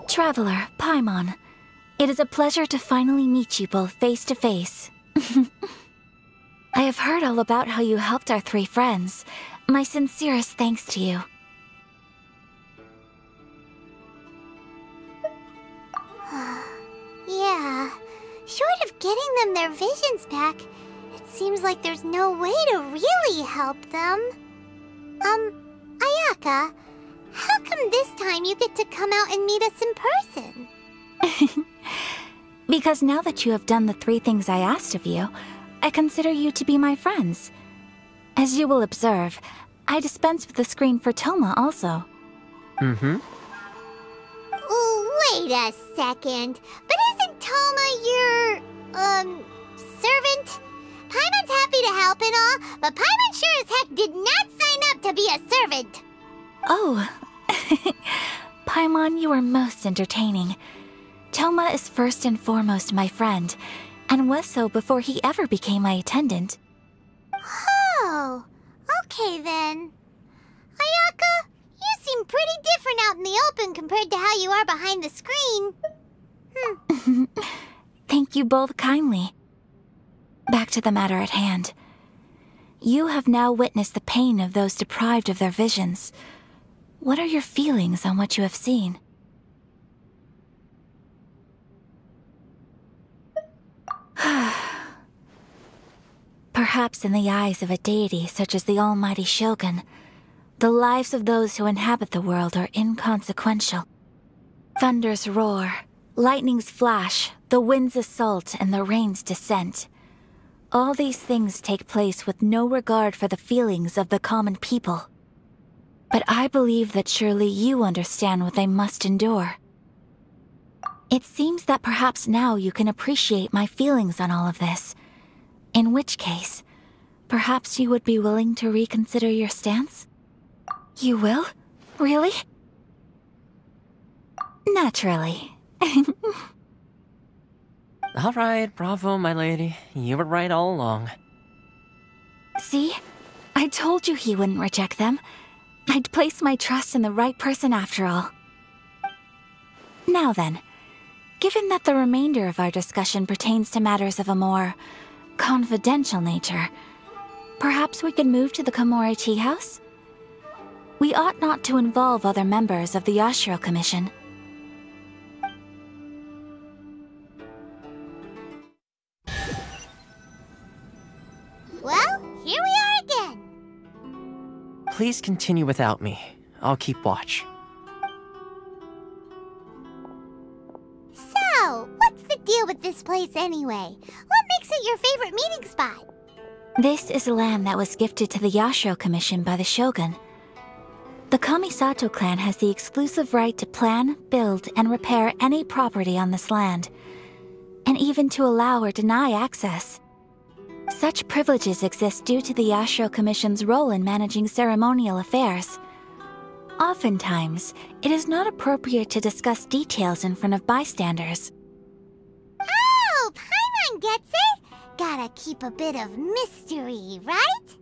Traveler, Paimon, it is a pleasure to finally meet you both face to face. I have heard all about how you helped our three friends. My sincerest thanks to you. Yeah, short of getting them their visions back, it seems like there's no way to really help them. Ayaka, how come this time you get to come out and meet us in person? Because now that you have done the 3 things I asked of you, I consider you to be my friends. As you will observe, I dispense with the screen for Thoma also. Wait a second, but isn't Thoma your, servant? Paimon's happy to help and all, but Paimon sure as heck did not sign up to be a servant. Oh, Paimon, you are most entertaining. Thoma is first and foremost my friend, and was so before he ever became my attendant. Oh, okay then. Ayaka, you seem pretty different out in the open compared to how you are behind the screen. Thank you both kindly. Back to the matter at hand. You have now witnessed the pain of those deprived of their visions. What are your feelings on what you have seen? Perhaps in the eyes of a deity such as the almighty Shogun, the lives of those who inhabit the world are inconsequential. Thunders roar, lightnings flash, the winds assault, and the rains descent. All these things take place with no regard for the feelings of the common people. But I believe that surely you understand what they must endure. It seems that perhaps now you can appreciate my feelings on all of this. In which case, perhaps you would be willing to reconsider your stance? You will? Really? Naturally. All right, bravo, my lady. You were right all along. See? I told you he wouldn't reject them. I'd place my trust in the right person after all. Now then, given that the remainder of our discussion pertains to matters of a more confidential nature, perhaps we could move to the Komori Tea House? We ought not to involve other members of the Yashiro Commission. Well, here we are again. Please continue without me. I'll keep watch. So, what's the deal with this place anyway? What makes it your favorite meeting spot? This is land that was gifted to the Yashiro Commission by the Shogun. The Kamisato clan has the exclusive right to plan, build, and repair any property on this land, and even to allow or deny access. Such privileges exist due to the Yashiro Commission's role in managing ceremonial affairs. Oftentimes, it is not appropriate to discuss details in front of bystanders. Oh, Paimon gets it! Gotta keep a bit of mystery, right?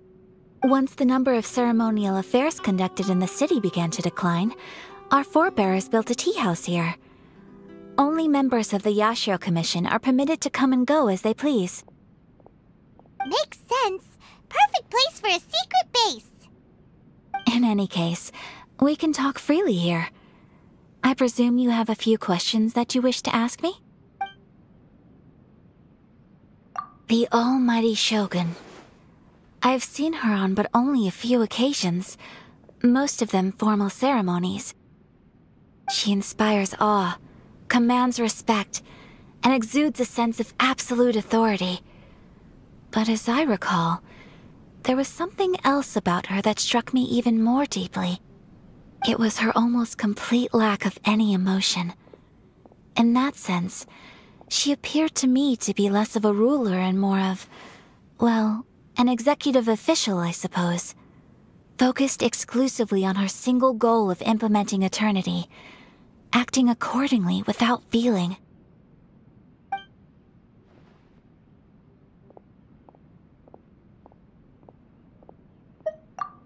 Once the number of ceremonial affairs conducted in the city began to decline, our forebears built a tea house here. Only members of the Yashiro Commission are permitted to come and go as they please. Makes sense. Perfect place for a secret base. In any case, we can talk freely here. I presume you have a few questions that you wish to ask me? The almighty Shogun. I've seen her on but only a few occasions, most of them formal ceremonies. She inspires awe, commands respect, and exudes a sense of absolute authority. But as I recall, there was something else about her that struck me even more deeply. It was her almost complete lack of any emotion. In that sense, she appeared to me to be less of a ruler and more of, well, An executive official, I suppose. Focused exclusively on her single goal of implementing eternity. Acting accordingly without feeling.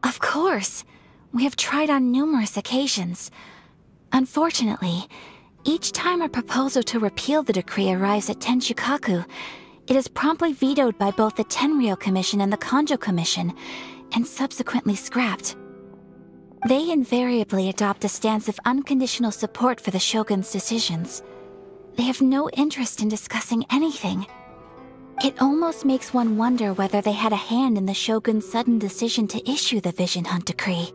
Of course. We have tried on numerous occasions. Unfortunately, each time a proposal to repeal the decree arrives at Tenshukaku, it is promptly vetoed by both the Tenryou Commission and the Kanjo Commission, and subsequently scrapped. They invariably adopt a stance of unconditional support for the Shogun's decisions. They have no interest in discussing anything. It almost makes one wonder whether they had a hand in the Shogun's sudden decision to issue the Vision Hunt Decree.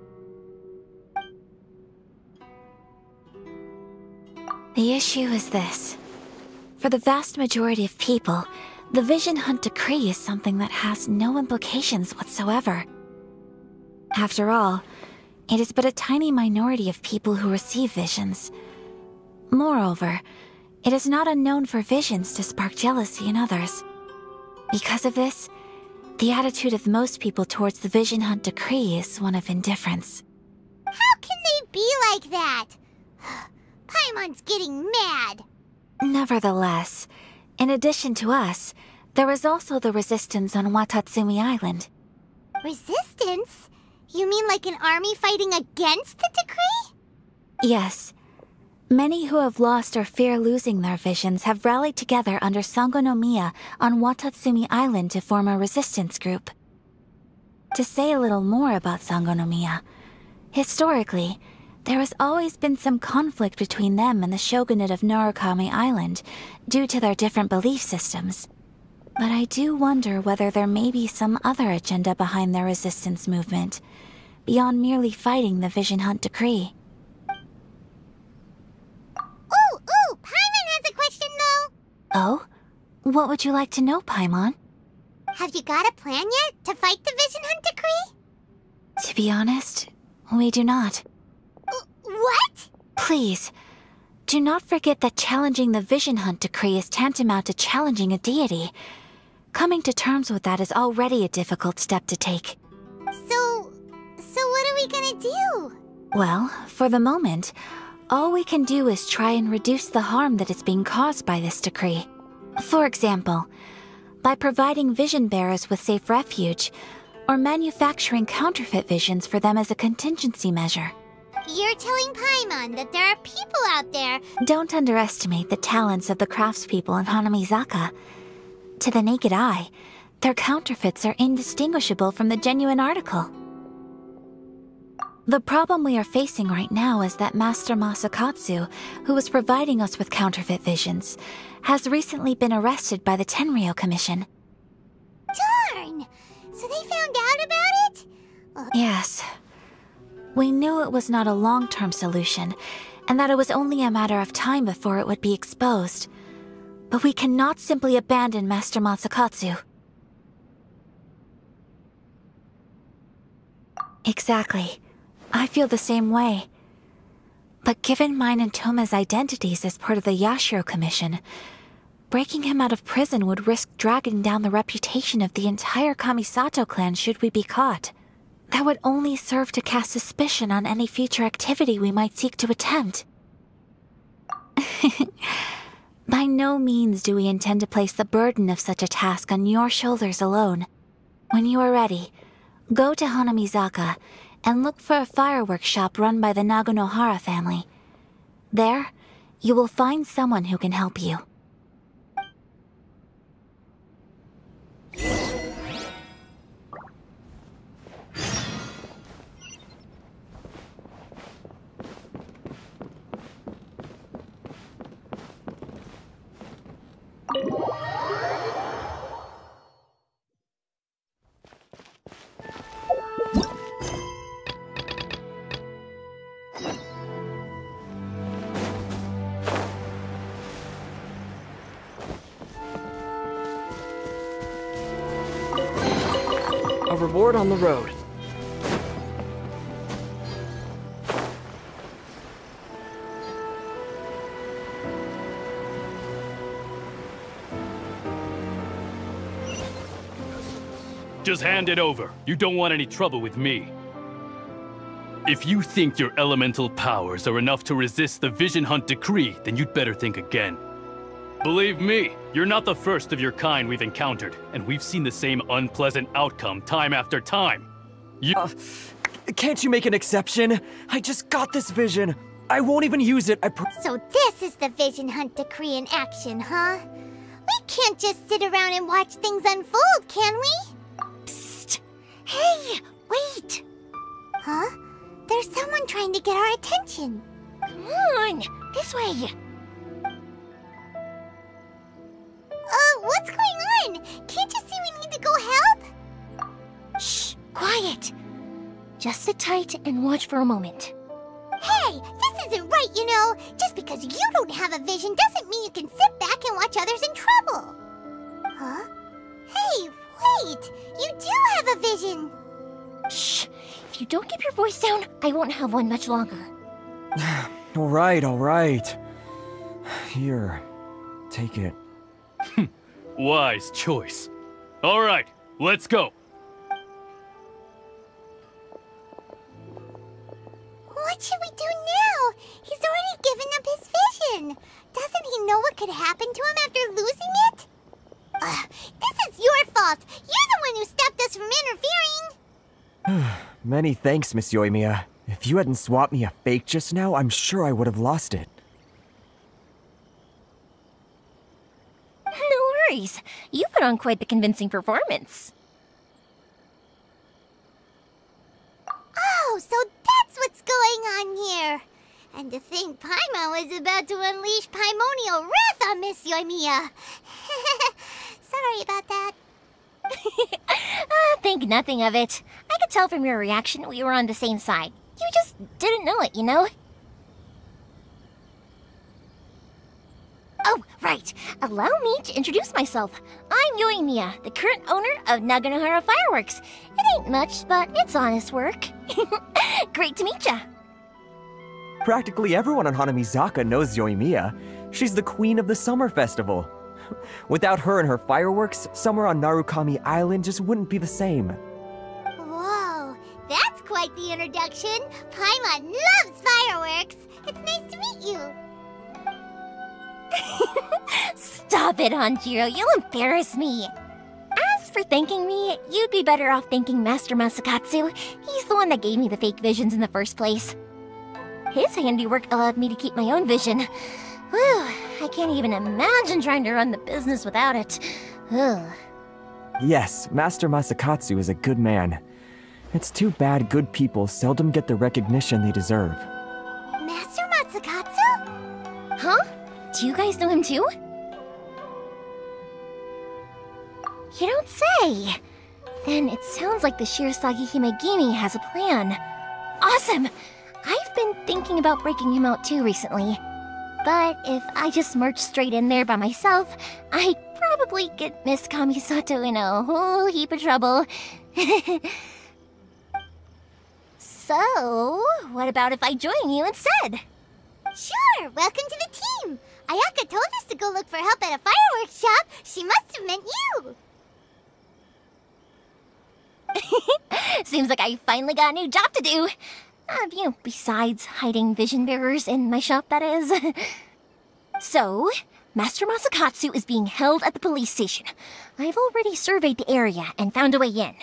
The issue is this. For the vast majority of people, the Vision Hunt Decree is something that has no implications whatsoever. After all, it is but a tiny minority of people who receive visions. Moreover, it is not unknown for visions to spark jealousy in others. Because of this, the attitude of most people towards the Vision Hunt Decree is one of indifference. How can they be like that? Paimon's getting mad. Nevertheless, in addition to us, there is also the resistance on Watatsumi Island. Resistance? You mean like an army fighting against the decree? Yes. Many who have lost or fear losing their visions have rallied together under Sangonomiya on Watatsumi Island to form a resistance group. To say a little more about Sangonomiya, historically, there has always been some conflict between them and the shogunate of Narukami Island due to their different belief systems. But I do wonder whether there may be some other agenda behind their resistance movement, beyond merely fighting the Vision Hunt Decree. Ooh, Paimon has a question though. Oh? What would you like to know, Paimon? Have you got a plan yet to fight the Vision Hunt Decree? To be honest, we do not. What? Please, do not forget that challenging the Vision Hunt Decree is tantamount to challenging a deity. Coming to terms with that is already a difficult step to take. So what are we gonna do? Well, for the moment, all we can do is try and reduce the harm that is being caused by this decree. For example, by providing vision bearers with safe refuge, or manufacturing counterfeit visions for them as a contingency measure. You're telling Paimon that there are people out there. Don't underestimate the talents of the craftspeople in Hanamizaka. To the naked eye, their counterfeits are indistinguishable from the genuine article. The problem we are facing right now is that Master Masakatsu, who was providing us with counterfeit visions, has recently been arrested by the Tenryou Commission. Darn! So they found out about it? Yes. We knew it was not a long-term solution, and that it was only a matter of time before it would be exposed. But we cannot simply abandon Master Masakatsu. Exactly. I feel the same way. But given mine and Toma's identities as part of the Yashiro Commission, breaking him out of prison would risk dragging down the reputation of the entire Kamisato clan should we be caught. That would only serve to cast suspicion on any future activity we might seek to attempt. By no means do we intend to place the burden of such a task on your shoulders alone. When you are ready, go to Hanamizaka and look for a fireworks shop run by the Naganohara family. There, you will find someone who can help you. A reward on the road. Just hand it over. You don't want any trouble with me. If you think your elemental powers are enough to resist the Vision Hunt decree, then you'd better think again. Believe me, you're not the first of your kind we've encountered, and we've seen the same unpleasant outcome time after time. Can't you make an exception? I just got this vision. I won't even use it, So this is the Vision Hunt decree in action, huh? We can't just sit around and watch things unfold, can we? Psst! Hey, wait! Huh? There's someone trying to get our attention. Come on, this way. What's going on? Can't you see we need to go help? Shh, quiet. Just sit tight and watch for a moment. Hey, this isn't right, you know. Just because you don't have a vision doesn't mean you can sit back and watch others in trouble. Huh? Hey, wait! You do have a vision! Shh! If you don't keep your voice down, I won't have one much longer. All right. Here, take it. Wise choice. All right, let's go. What should we do now? He's already given up his vision. Doesn't he know what could happen to him after losing it? This is your fault. You're the one who stopped us from interfering. Many thanks, Miss Yoimiya. If you hadn't swapped me a fake just now, I'm sure I would have lost it. No worries. You put on quite the convincing performance. Oh, so that's what's going on here. And to think Paimon was about to unleash Paimonial wrath on Miss Yoimiya. Sorry about that. Think nothing of it. I could tell from your reaction we were on the same side. You just didn't know it, you know? Oh, right. Allow me to introduce myself. I'm Yoimiya, the current owner of Naganohara Fireworks. It ain't much, but it's honest work. Great to meet ya. Practically everyone on Hanamizaka knows Yoimiya. She's the queen of the summer festival. Without her and her fireworks, summer on Narukami Island just wouldn't be the same. Whoa, that's quite the introduction. Paimon loves fireworks. It's nice to meet you. Stop it, Hanjiro. You'll embarrass me. As for thanking me, you'd be better off thanking Master Masakatsu. He's the one that gave me the fake visions in the first place. His handiwork allowed me to keep my own vision. Whew, I can't even imagine trying to run the business without it. Ugh. Yes, Master Masakatsu is a good man. It's too bad good people seldom get the recognition they deserve. Master Masakatsu? Huh? Do you guys know him too? You don't say! Then it sounds like the Shirasagi Himegimi has a plan. Awesome! I've been thinking about breaking him out too recently. But if I just march straight in there by myself, I'd probably get Miss Kamisato in a whole heap of trouble. So, what about if I join you instead? Sure, welcome to the team. Ayaka told us to go look for help at a fireworks shop. She must have meant you. Seems like I finally got a new job to do. Besides hiding vision bearers in my shop, that is. So, Master Masakatsu is being held at the police station. I've already surveyed the area and found a way in.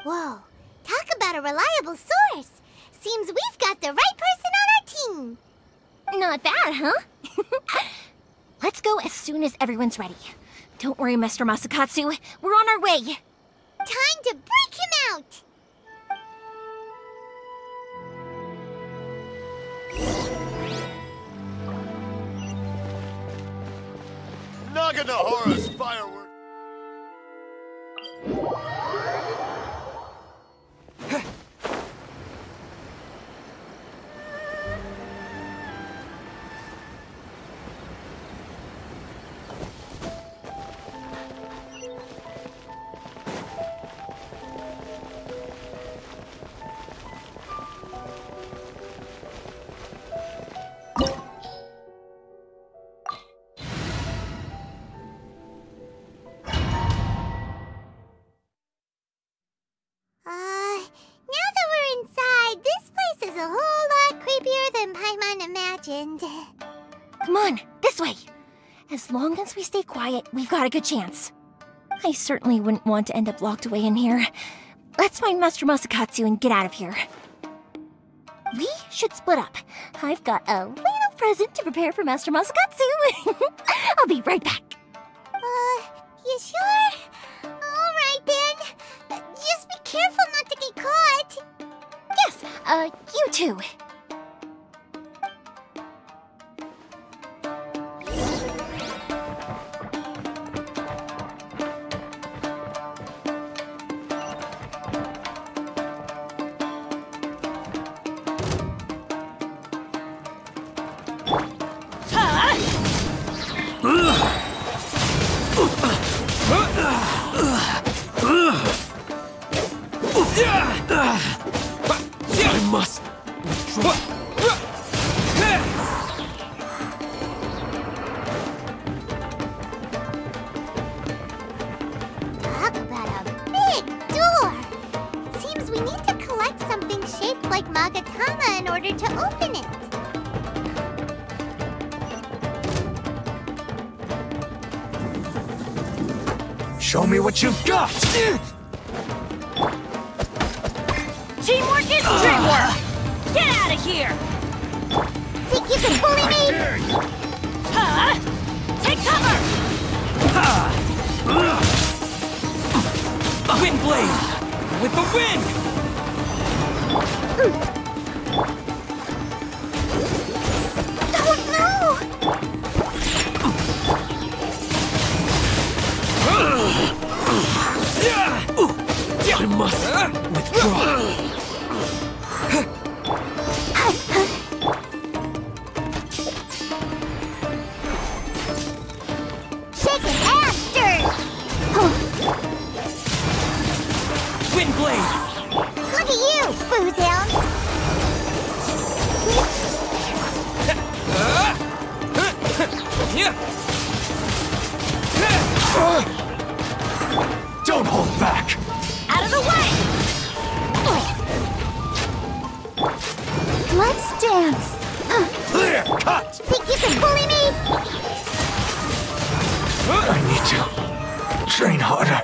Whoa, talk about a reliable source. Seems we've got the right person on our team. Not bad, huh? Let's go as soon as everyone's ready. Don't worry, Master Masakatsu. We're on our way. Time to break him out! Naganohara's fireworks. This way! As long as we stay quiet, we've got a good chance. I certainly wouldn't want to end up locked away in here. Let's find Master Masakatsu and get out of here. We should split up. I've got a little present to prepare for Master Masakatsu. I'll be right back. You sure? Alright then. Just be careful not to get caught. Yes, you too. I must withdraw. Talk about a big door. Seems we need to collect something shaped like Magatama in order to open it. Show me what you've got! Teamwork is teamwork! Get out of here! Think you can bully me? Huh? Take cover! Wind blade! With the wind! Oh no! I must withdraw. Shaking and stirred! Wind blade! Look at you, Boozound! Don't hold back! Out of the way! Let's dance! Clear cut! Think you can bully me? I need to train harder.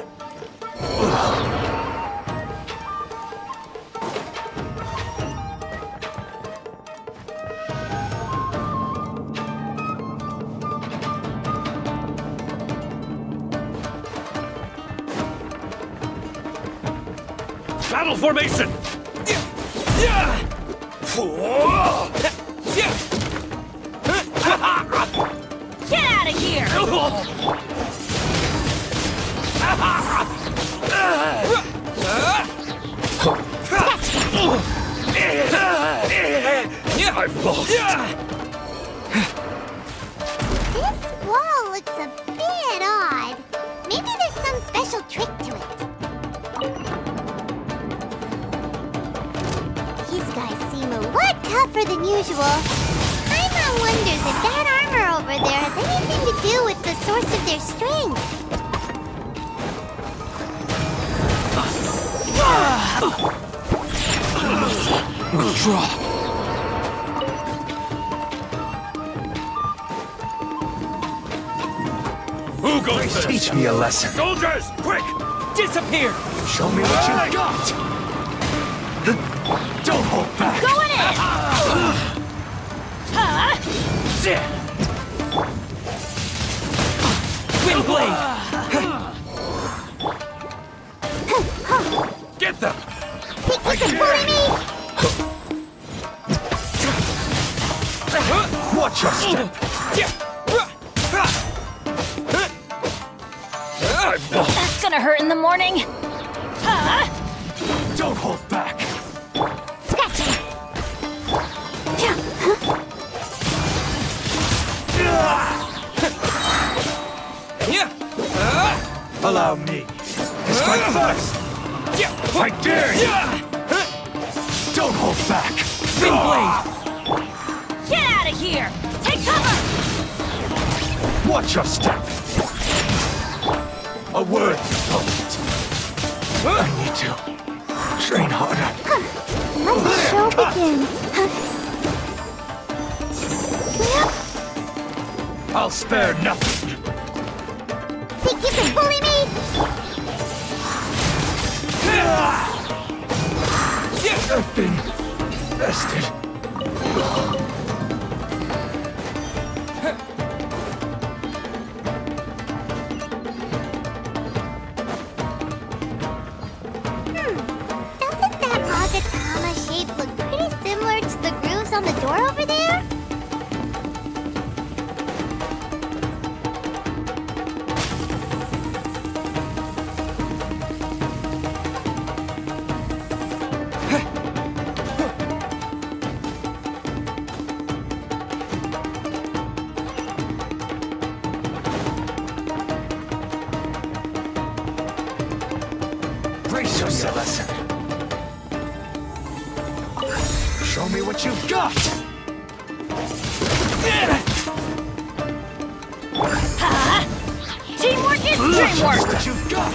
Battle formation! Get out of here! I've lost! This wall looks a bit odd. Maybe there's some special trick to it. These guys seem a lot tougher than usual. Paimon wonders if that armor over there has anything to do with the source of their strength. Withdraw. Who goes first? Teach me a lesson. Soldiers, quick! Disappear! Show me what you got! Don't hold back! Going in! Huh? Wind blade! Get them! Think you can bully me? Watch your step! I've lost! That's gonna hurt in the morning. Huh? Don't hold back! Scratching. Allow me to strike first! I dare you! Don't hold back! Wind blade! Get out of here! Take cover! Watch your step! A word, opponent. I need to train harder. Let the show begin. I'll spare nothing. Think you can bully me? I've been bested. Doesn't that Magatama shape look pretty similar to the grooves on the door over there? Brace yourselves. Show me what you've got. Teamwork is Show me dreamwork! what you've got.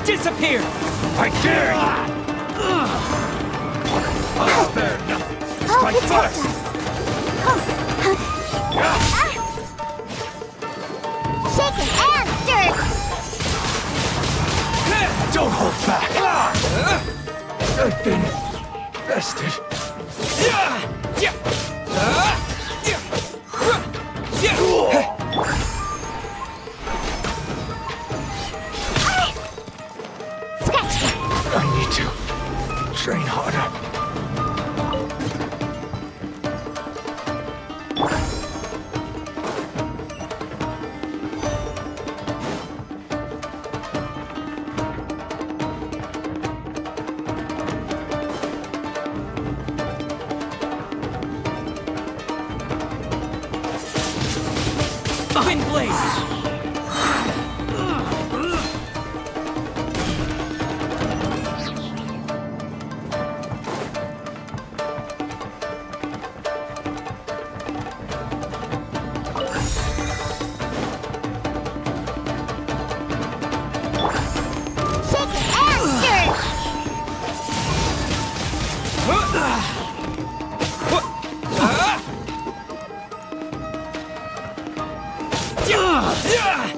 Disappear! I dare you. I'll spare nothing. Oh, Strike protect first. us! Shaken and stirred! Don't hold back. I've been bested. Scratch! I need to train harder. Wind Blaze! Shaken and stirred!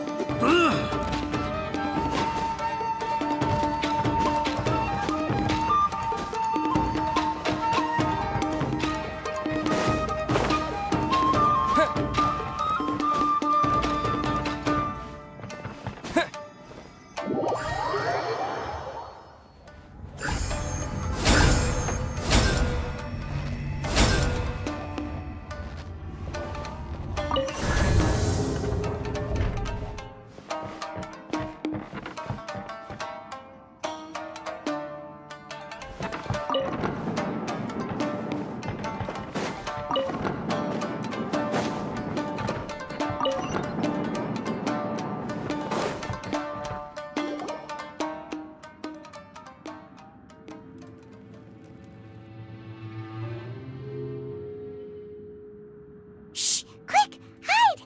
Shh! Quick! Hide!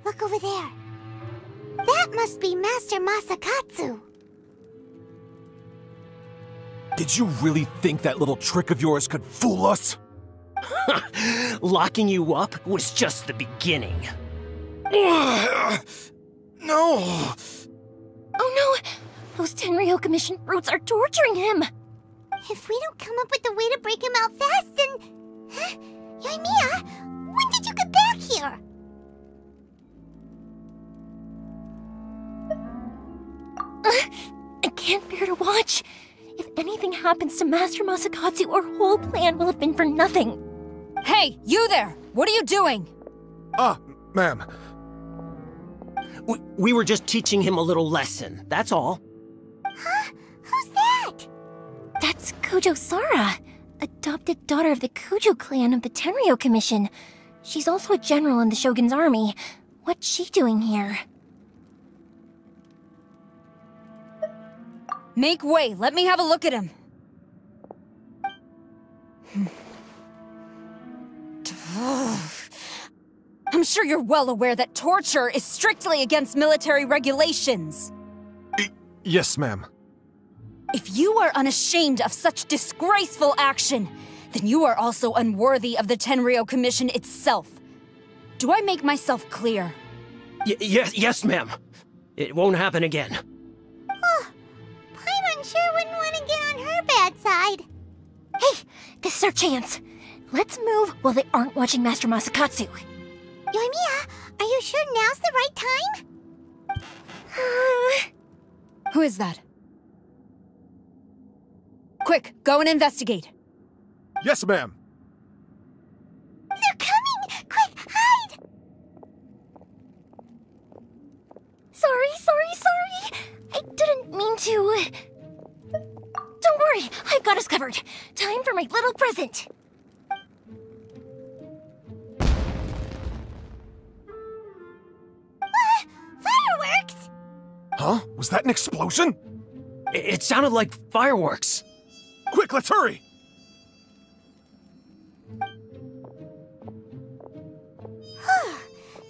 Look over there. That must be Master Masakatsu. Did you really think that little trick of yours could fool us? Locking you up was just the beginning. No! Oh no! Those Tenryou Commission brutes are torturing him! If we don't come up with a way to break him out fast, then... Huh? Yoimiya, when did you get back here? I can't bear to watch. If anything happens to Master Masakatsu, our whole plan will have been for nothing. Hey, you there! What are you doing? Ma'am. We were just teaching him a little lesson, that's all. Huh? Who's that? That's Kujo Sara, adopted daughter of the Kujo clan of the Tenryou Commission. She's also a general in the Shogun's army. What's she doing here? Make way, let me have a look at him. I'm sure you're well aware that torture is strictly against military regulations. Yes, ma'am. If you are unashamed of such disgraceful action, then you are also unworthy of the Tenryou Commission itself. Do I make myself clear? Yes, ma'am. It won't happen again. Oh, Paimon sure wouldn't want to get on her bad side. Hey, this is our chance. Let's move while they aren't watching Master Masakatsu. Yoimiya, are you sure now's the right time? Who is that? Quick, go and investigate. Yes, ma'am. They're coming! Quick, hide! Sorry. I didn't mean to. Don't worry, I've got us covered. Time for my little present. Fireworks! Huh? Was that an explosion? It sounded like fireworks. Quick, let's hurry!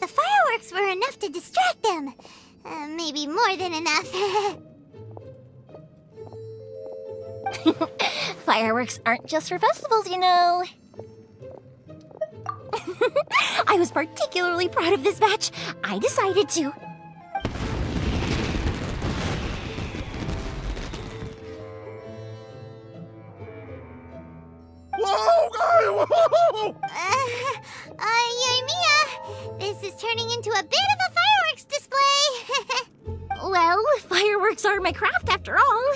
The fireworks were enough to distract them. Maybe more than enough. Fireworks aren't just for festivals, you know. I was particularly proud of this batch. I decided to. Whoa! Yoimiya, this is turning into a bit of a fireworks display. Well, fireworks are my craft after all.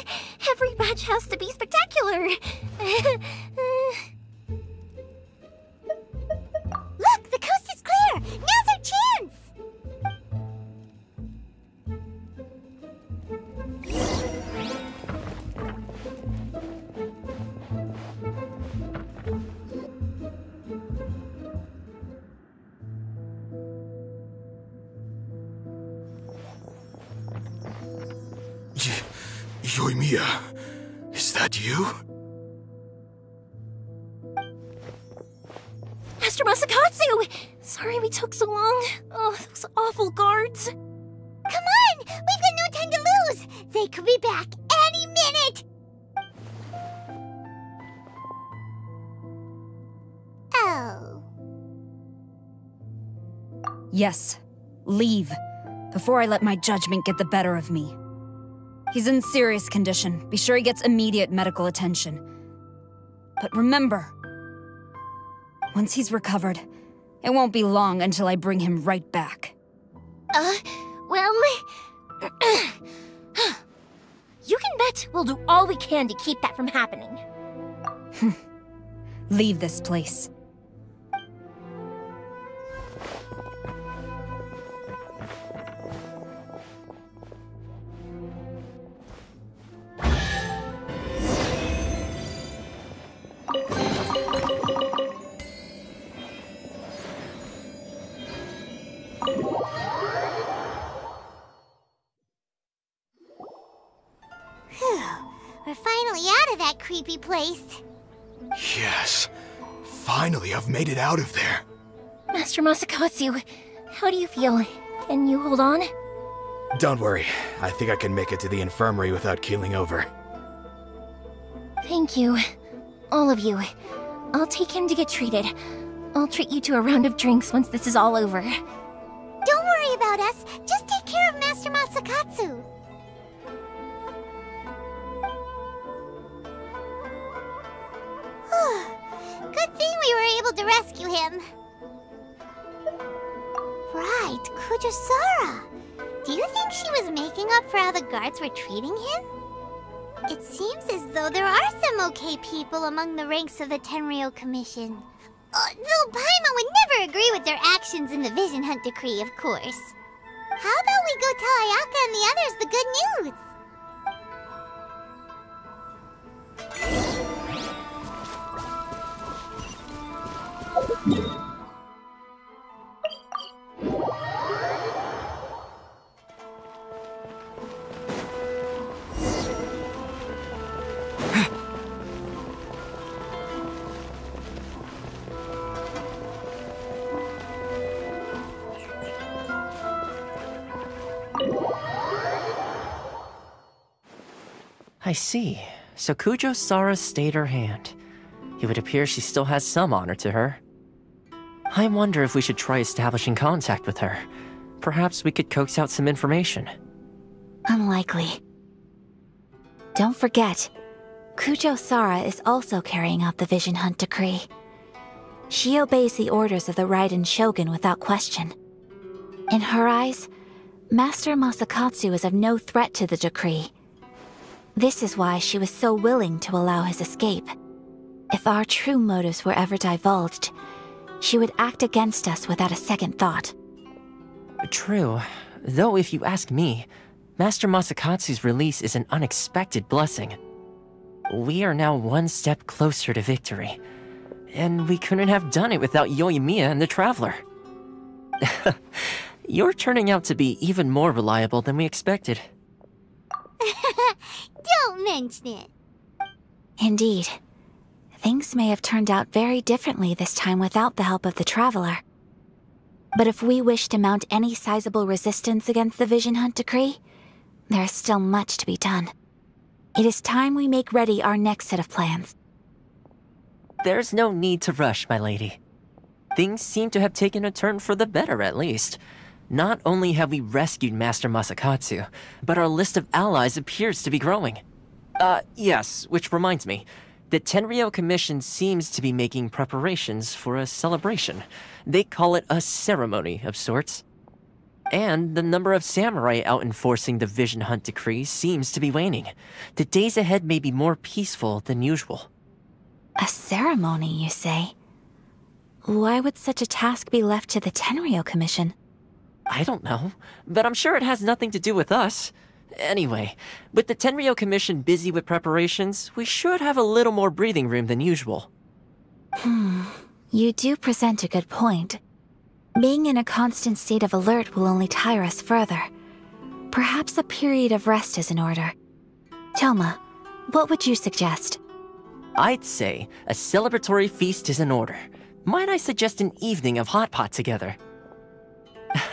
Every batch has to be spectacular. Look, the coast is clear. Now's our chance. Yoimiya, is that you? Master Masakatsu! Sorry we took so long. Oh, those awful guards. Come on! We've got no time to lose! They could be back any minute! Oh. Yes, leave, before I let my judgment get the better of me. He's in serious condition. Be sure he gets immediate medical attention. But remember, once he's recovered, it won't be long until I bring him right back. Well... You can bet we'll do all we can to keep that from happening. Leave this place. We're finally out of that creepy place. Yes. Finally, I've made it out of there. Master Masakatsu, how do you feel? Can you hold on? Don't worry. I think I can make it to the infirmary without keeling over. Thank you. All of you. I'll take him to get treated. I'll treat you to a round of drinks once this is all over. Don't worry about us. Just take care of Master Masakatsu. Good thing we were able to rescue him. Right, Kujusara. Do you think she was making up for how the guards were treating him? It seems as though there are some okay people among the ranks of the Tenryou Commission. Though Paimon would never agree with their actions in the Vision Hunt Decree, of course. How about we go tell Ayaka and the others the good news? I see. So Kujo Sara stayed her hand. It would appear she still has some honor to her. I wonder if we should try establishing contact with her. Perhaps we could coax out some information. Unlikely. Don't forget, Kujo Sara is also carrying out the Vision Hunt decree. She obeys the orders of the Raiden Shogun without question. In her eyes, Master Masakatsu is of no threat to the decree. This is why she was so willing to allow his escape. If our true motives were ever divulged, she would act against us without a second thought. True, though if you ask me, Master Masakatsu's release is an unexpected blessing. We are now one step closer to victory, and we couldn't have done it without Yoimiya and the Traveler. You're turning out to be even more reliable than we expected. Don't mention it. Indeed. Things may have turned out very differently this time without the help of the Traveler. But if we wish to mount any sizable resistance against the Vision Hunt decree, there is still much to be done. It is time we make ready our next set of plans. There's no need to rush, my lady. Things seem to have taken a turn for the better, at least. Not only have we rescued Master Masakatsu, but our list of allies appears to be growing. Yes, which reminds me. The Tenryou Commission seems to be making preparations for a celebration. They call it a ceremony of sorts. And the number of samurai out enforcing the Vision Hunt decree seems to be waning. The days ahead may be more peaceful than usual. A ceremony, you say? Why would such a task be left to the Tenryou Commission? I don't know, but I'm sure it has nothing to do with us. Anyway, with the Tenryou Commission busy with preparations, we should have a little more breathing room than usual. You do present a good point. Being in a constant state of alert will only tire us further. Perhaps a period of rest is in order. Thoma, what would you suggest? I'd say a celebratory feast is in order. Might I suggest an evening of hot pot together?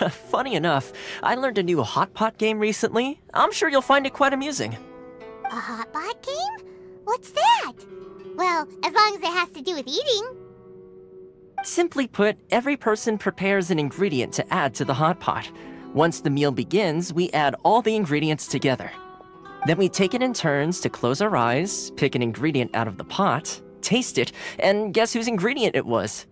Funny enough, I learned a new hot pot game recently. I'm sure you'll find it quite amusing. A hot pot game? What's that? Well, as long as it has to do with eating. Simply put, every person prepares an ingredient to add to the hot pot. Once the meal begins, we add all the ingredients together. Then we take it in turns to close our eyes, pick an ingredient out of the pot, taste it, and guess whose ingredient it was.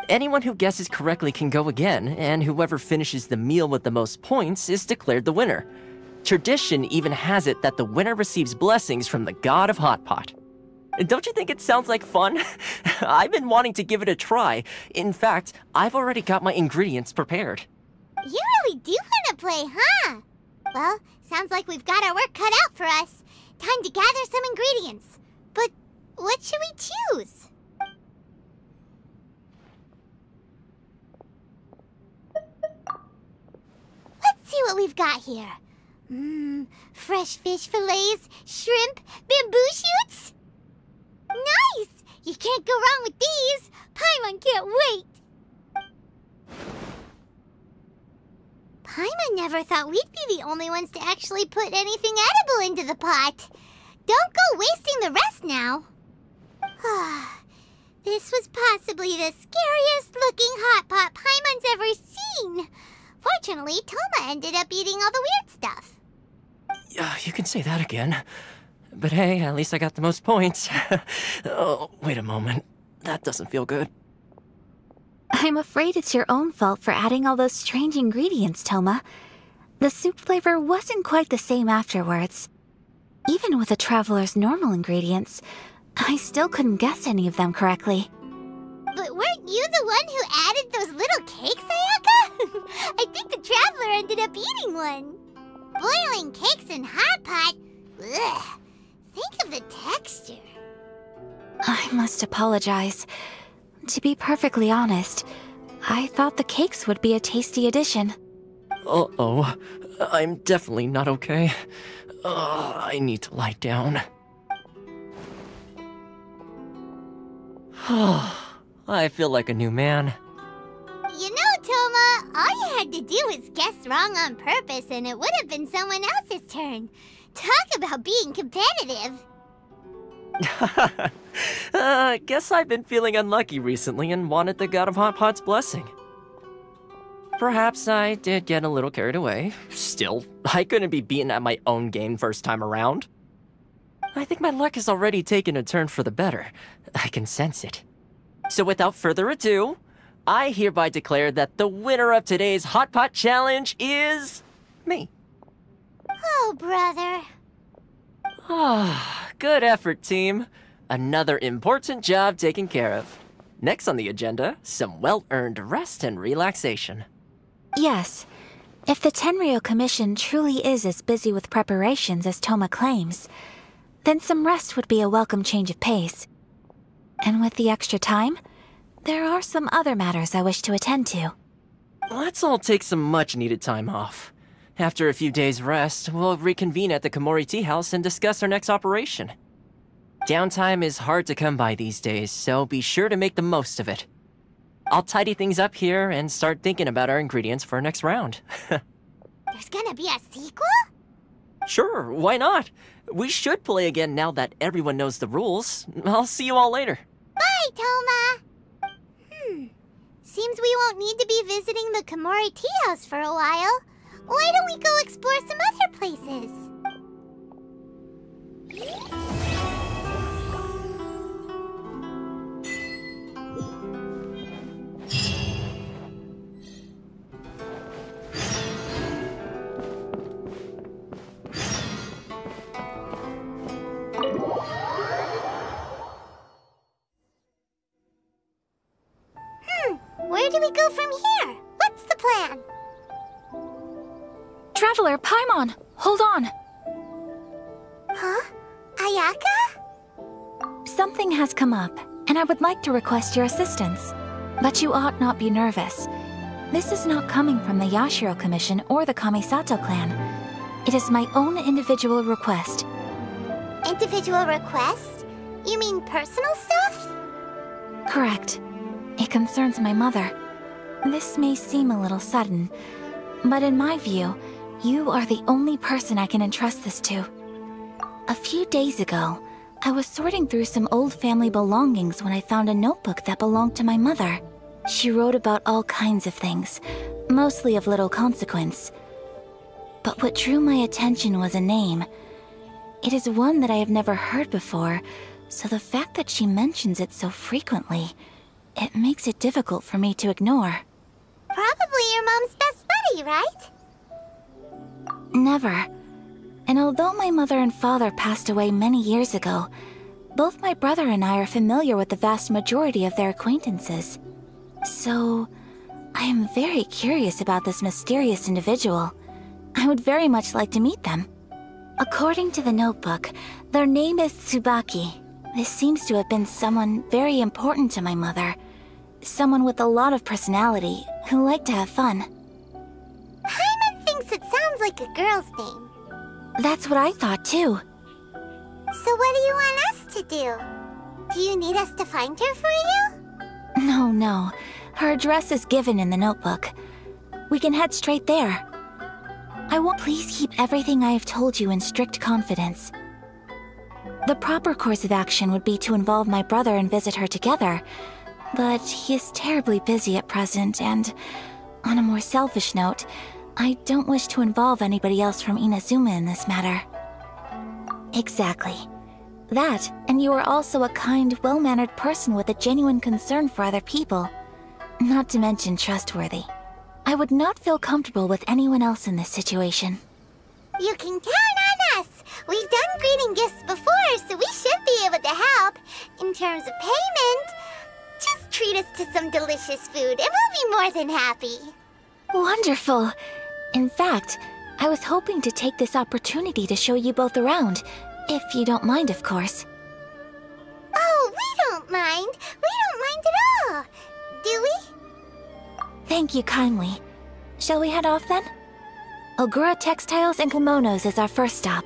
Anyone who guesses correctly can go again, and whoever finishes the meal with the most points is declared the winner. Tradition even has it that the winner receives blessings from the god of Hot Pot. Don't you think it sounds like fun? I've been wanting to give it a try. In fact, I've already got my ingredients prepared. You really do want to play, huh? Well, sounds like we've got our work cut out for us. Time to gather some ingredients. But what should we choose? Let's see what we've got here. Fresh fish fillets, shrimp, bamboo shoots. Nice! You can't go wrong with these. Paimon can't wait. Paimon never thought we'd be the only ones to actually put anything edible into the pot. Don't go wasting the rest now. This was possibly the scariest looking hot pot Paimon's ever seen. Fortunately, Thoma ended up eating all the weird stuff. You can say that again. But hey, at least I got the most points. Oh, wait a moment. That doesn't feel good. I'm afraid it's your own fault for adding all those strange ingredients, Thoma. The soup flavor wasn't quite the same afterwards. Even with the Traveler's normal ingredients, I still couldn't guess any of them correctly. But weren't you the one who added those little cakes, Ayaka? I think the Traveler ended up eating one. Boiling cakes in hot pot? Ugh. Think of the texture. I must apologize. To be perfectly honest, I thought the cakes would be a tasty addition. Uh-oh. I'm definitely not okay. I need to lie down. I feel like a new man. You know, Thoma, all you had to do was guess wrong on purpose and it would have been someone else's turn. Talk about being competitive. Guess I've been feeling unlucky recently and wanted the God of Hot Pot's blessing. Perhaps I did get a little carried away. Still, I couldn't be beaten at my own game first time around. I think my luck has already taken a turn for the better. I can sense it. So without further ado, I hereby declare that the winner of today's Hot Pot Challenge is... me. Oh, brother. Ah, good effort, team. Another important job taken care of. Next on the agenda, some well-earned rest and relaxation. Yes. If the Tenryou Commission truly is as busy with preparations as Thoma claims, then some rest would be a welcome change of pace. And with the extra time, there are some other matters I wish to attend to. Let's all take some much-needed time off. After a few days' rest, we'll reconvene at the Komori Tea House and discuss our next operation. Downtime is hard to come by these days, so be sure to make the most of it. I'll tidy things up here and start thinking about our ingredients for our next round. There's gonna be a sequel? Sure, why not? We should play again now that everyone knows the rules. I'll see you all later. Bye, Thoma! Seems we won't need to be visiting the Komori Tea House for a while. Why don't we go explore some other places? Where do we go from here? What's the plan? Traveler, Paimon, hold on. Huh? Ayaka? Something has come up, and I would like to request your assistance. But you ought not be nervous. This is not coming from the Yashiro Commission or the Kamisato clan. It is my own individual request. Individual request? You mean personal stuff? Correct. It concerns my mother. This may seem a little sudden, but in my view, you are the only person I can entrust this to. A few days ago, I was sorting through some old family belongings when I found a notebook that belonged to my mother. She wrote about all kinds of things, mostly of little consequence. But what drew my attention was a name. It is one that I have never heard before, so the fact that she mentions it so frequently, it makes it difficult for me to ignore. Probably your mom's best buddy, right? Never. And although my mother and father passed away many years ago, both my brother and I are familiar with the vast majority of their acquaintances. So, I am very curious about this mysterious individual. I would very much like to meet them. According to the notebook, their name is Tsubaki. This seems to have been someone very important to my mother. Someone with a lot of personality, who liked to have fun. Paimon thinks it sounds like a girl's name. That's what I thought too. So what do you want us to do? Do you need us to find her for you? No. Her address is given in the notebook. We can head straight there. I will please keep everything I have told you in strict confidence. The proper course of action would be to involve my brother and visit her together, but he is terribly busy at present, and on a more selfish note, I don't wish to involve anybody else from Inazuma in this matter. Exactly. That, and you are also a kind, well-mannered person with a genuine concern for other people. Not to mention trustworthy. I would not feel comfortable with anyone else in this situation. You can count on us! We've done greeting gifts before, so we should be able to help. In terms of payment, just treat us to some delicious food and we'll be more than happy. Wonderful! In fact, I was hoping to take this opportunity to show you both around, if you don't mind, of course. Oh, we don't mind. We don't mind at all. Do we? Thank you kindly. Shall we head off then? Ogura Textiles and Kimonos is our first stop.